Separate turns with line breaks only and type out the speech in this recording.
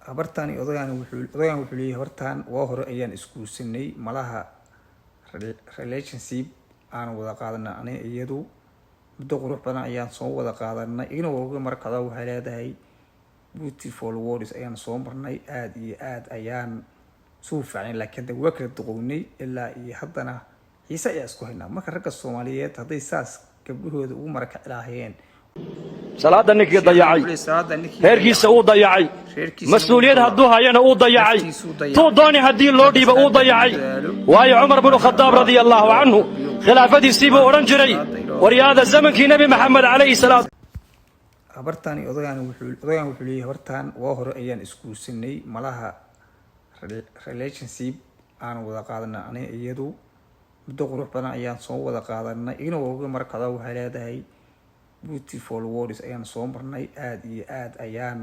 habartaan odagaan wuxuu leeyahay habartaan waa hore ayaan isguursanay malaha relationship aan wada qaadanay ani iyadu muddo qurux badan ayaan soo wada qaadanay ina uga markada waxay leedahay beautiful words ayaan soo marnay aad iyo aad ayaan soo fiicnay laakiin waa kala duqownay ilaa iyo haddana xiisa ayaa isku haynaa marka ragga Soomaaliyeed hadday saas gabdhahooda ugu marka ilaahayeen
salaada ninkii dayacay heerkiisa uu dayacay mas'uuliyad hadduu hayana uu dayacay tuu dooni haddii loo dhiibo uu dayacay waayo Umar ibn Khattab radiyallahu anhu khilaafadiisii buu oran jiray waryaada zamankii nabi maxamed alayhi salaatu
habartaan odagaan wuxuu leeyahay habartaan waa hore ayaan isguursanay malaha relationship aan wada qaadanay ani iyadu muddo qurux badan ayaan soo wada qaadanay ina uga markada waxay leedahay beautiful words ayaan soo marnay aad iyo aad ayaan